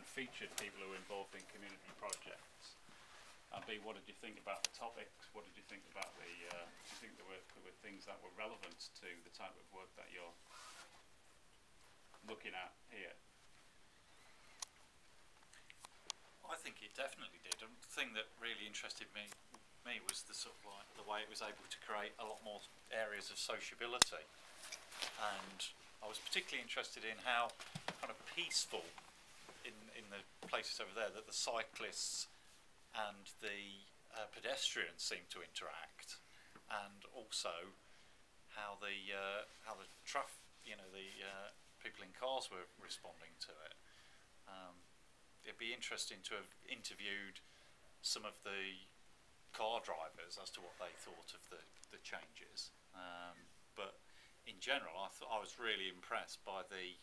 and featured people who are involved in community projects? And B, what did you think about the topics? What did you think about the, do you think there were things that were relevant to the type of work that you're looking at here? I think it definitely did. And the thing that really interested me was the sort of like the way it was able to create a lot more areas of sociability. And I was particularly interested in how kind of peaceful in the places over there that the cyclists and the pedestrians seem to interact, and also how the people in cars were responding to it. It'd be interesting to have interviewed some of the car drivers as to what they thought of the changes. But in general, I was really impressed by the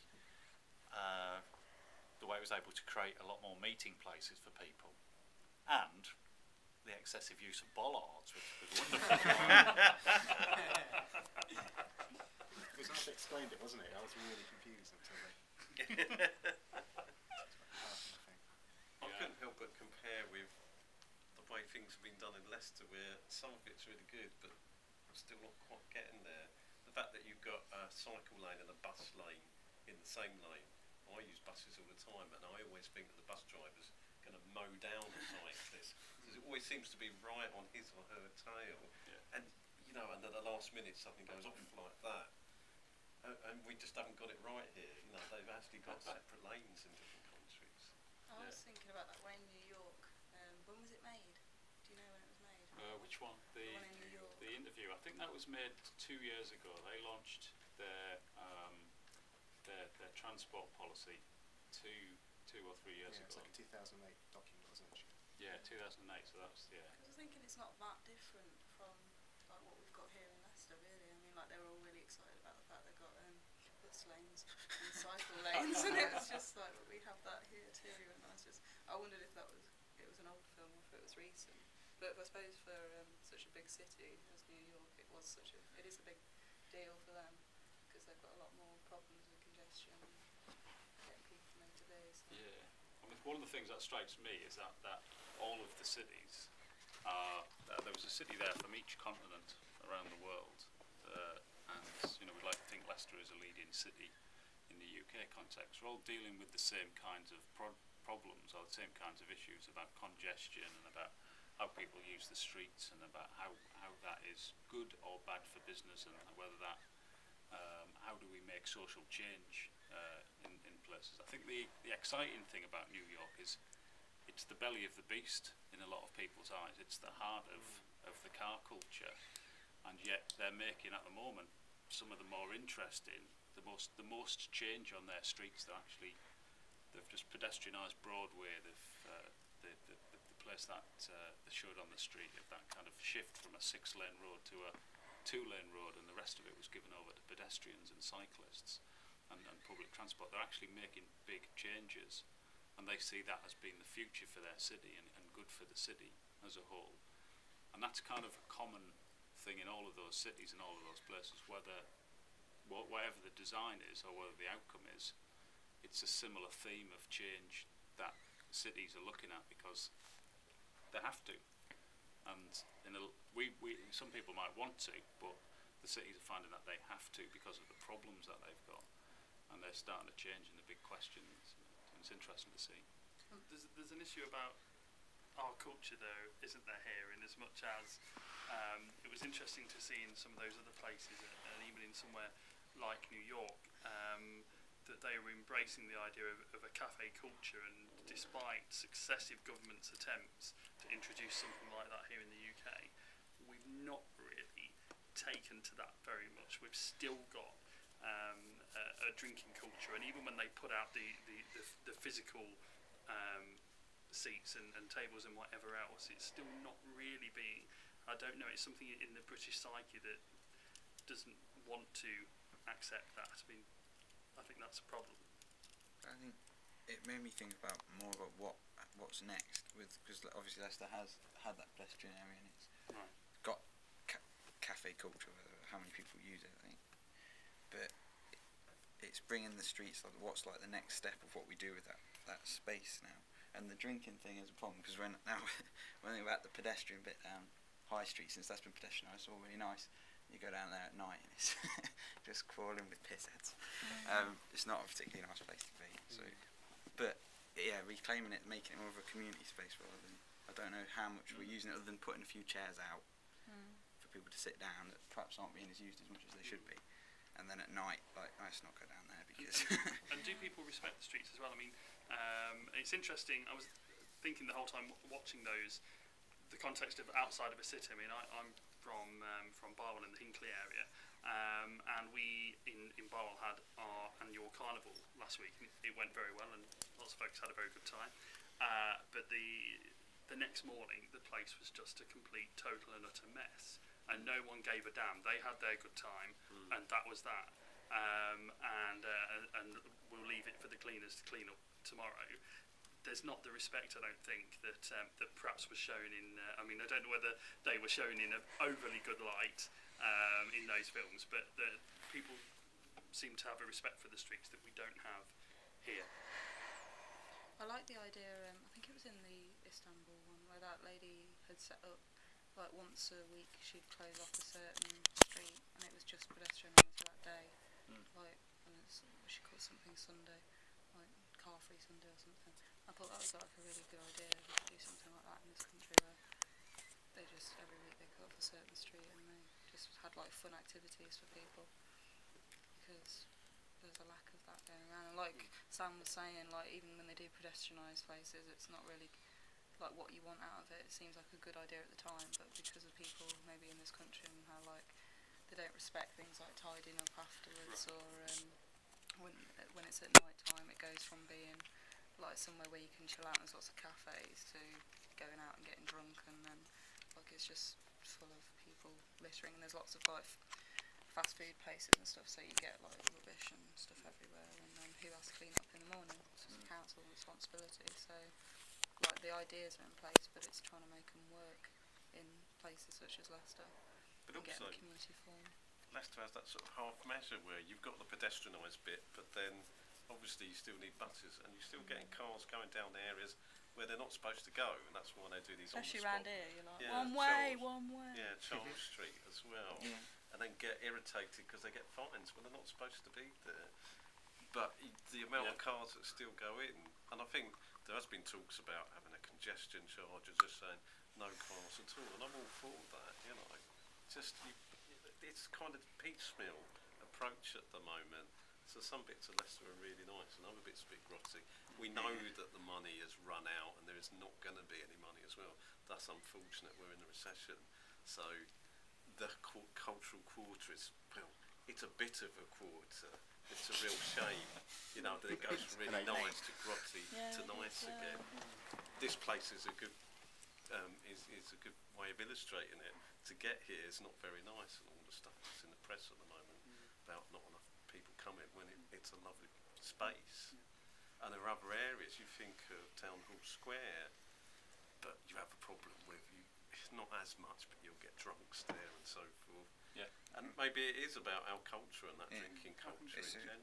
way it was able to create a lot more meeting places for people, and the excessive use of bollards, which was wonderful. It was nice explained it, wasn't it? I was really confused until they... I couldn't help but compare with the way things have been done in Leicester, where some of it's really good, but I'm still not quite getting there. The fact that you've got a cycle lane and a bus lane in the same lane. I use buses all the time, and I always think that the bus driver's going to mow down the cyclist, because it always seems to be right on his or her tail. Yeah. And, you know, and at the last minute something goes off like that. And we just haven't got it right here. You know, they've actually got separate lanes in different countries. I was thinking about that one in New York. When was it made? Do you know when it was made? Which one? The one in New York. The interview. I think that was made 2 years ago. They launched their transport policy two or 3 years ago. It's like a 2008 document, wasn't it? Yeah, 2008. So that's I was thinking it's not that different from like what we've got here in Leicester, really. I mean, like they were all really excited about the fact they got bus lanes and cycle lanes, and it was just like we have that here too. And I wondered if it was an old film or if it was recent. But I suppose for such a big city as New York, it is a big deal for them, because they've got a lot more problems with congestion and getting people from A to B. So. Yeah, I mean, one of the things that strikes me is that all of the cities there was a city there from each continent around the world, and you know, we'd like to think Leicester is a leading city in the UK context. We're all dealing with the same kinds of problems, or the same kinds of issues about congestion and about how people use the streets, and about how that is good or bad for business, and whether that how do we make social change in places. I think the exciting thing about New York is it's the belly of the beast in a lot of people's eyes. It's the heart of the car culture, and yet they're making at the moment some of the more interesting, the most change on their streets. They've just pedestrianised Broadway. They've the place that they showed on the street, of that kind of shift from a 6-lane road to a 2-lane road, and the rest of it was given over to pedestrians and cyclists and public transport. They're actually making big changes, and they see that as being the future for their city and good for the city as a whole. And that's kind of a common thing in all of those cities and all of those places, whatever the design is or whether the outcome is. It's a similar theme of change that cities are looking at, because they have to. And some people might want to, but the cities are finding that they have to because of the problems that they've got, and they're starting to change in the big questions. And it's interesting to see. There's an issue about our culture, though, isn't there, here? In as much as it was interesting to see in some of those other places, and even in somewhere like New York, that they were embracing the idea of a cafe culture, and despite successive governments' attempts to introduce something like that here in the UK, we've not really taken to that very much. We've still got a drinking culture, and even when they put out the physical seats and tables and whatever else, it's still not really being, I don't know, it's something in the British psyche that doesn't want to accept that. I mean, I think that's a problem. I think it made me think about more about what's next, because obviously Leicester has had that pedestrian area, and it's got cafe culture, how many people use it, I think. But it's bringing the streets, like what's like the next step of what we do with that space now, and the drinking thing is a problem because when I think about the pedestrian bit down High Street, since that's been pedestrianised, it's all really nice. You go down there at night and it's just crawling with piss heads. It's not a particularly nice place to be. So, but yeah, reclaiming it, making it more of a community space rather than, I don't know how much we're using it other than putting a few chairs out for people to sit down that perhaps aren't being as used as much as they should be. And then at night, like, let's not go down there because. And do people respect the streets as well? I mean, it's interesting. I was thinking the whole time watching those, the context of outside of a city. I mean, I'm from Barwell in the Hinckley area, and we in Barwell had our annual carnival last week. It went very well, and lots of folks had a very good time. But the next morning, the place was just a complete, total and utter mess, and no one gave a damn. They had their good time, and that was that. And we'll leave it for the cleaners to clean up tomorrow. There's not the respect, I don't think, that perhaps was shown in. I mean, I don't know whether they were shown in an overly good light in those films, but the people seem to have a respect for the streets that we don't have here. I like the idea. I think it was in the Istanbul one where that lady had set up like once a week she'd close off a certain street, and it was just pedestrianised for that day. Like, and she called something Sunday, like car free Sunday or something. I thought that was like a really good idea. We could do something like that in this country where they just every week they cut off a certain street and they just had like fun activities for people, because there's a lack of that going around. And like Sam was saying, like even when they do pedestrianised places, it's not really like what you want out of it. It seems like a good idea at the time, but because of people maybe in this country and how like they don't respect things like tidying up afterwards, or when it's at night time, it goes from being like somewhere where you can chill out and there's lots of cafes to going out and getting drunk, and then like it's just full of people littering, and there's lots of like fast food places and stuff, so you get like rubbish and stuff everywhere, and then who has to clean up in the morning? It's just a council responsibility. So like the ideas are in place, but it's trying to make them work in places such as Leicester. But and also, get a community form. Leicester has that sort of half measure where you've got the pedestrianised bit, but then obviously you still need buses, and you're still getting cars going down the areas where they're not supposed to go, and that's why they do these Especially on the spot. around here, you're like, Yeah, one way, Charles- one way. Yeah, Charles Street as well. And then get irritated because they get fines when they're not supposed to be there. But the amount of cars that still go in, and I think there has been talks about having a congestion charge, or just saying no cars at all, and I'm all for that, you know. It's kind of piecemeal approach at the moment. So some bits of Leicester are really nice, and other bits a bit grotty. We know that the money has run out, and there is not going to be any money as well. That's unfortunate. We're in a recession, so the cultural quarter is, well, it's a bit of a quarter. It's a real shame, you know, that it goes from really nice to grotty to nice again. This place is a good is a good way of illustrating it. To get here is not very nice, and all the stuff that's in the press at the moment about not enough people coming when it's a lovely space. And there are other areas. You think of Town Hall Square, but you have a problem with not as much, but you'll get drunks there and so forth. Yeah. And maybe it is about our culture and that drinking culture in It's general.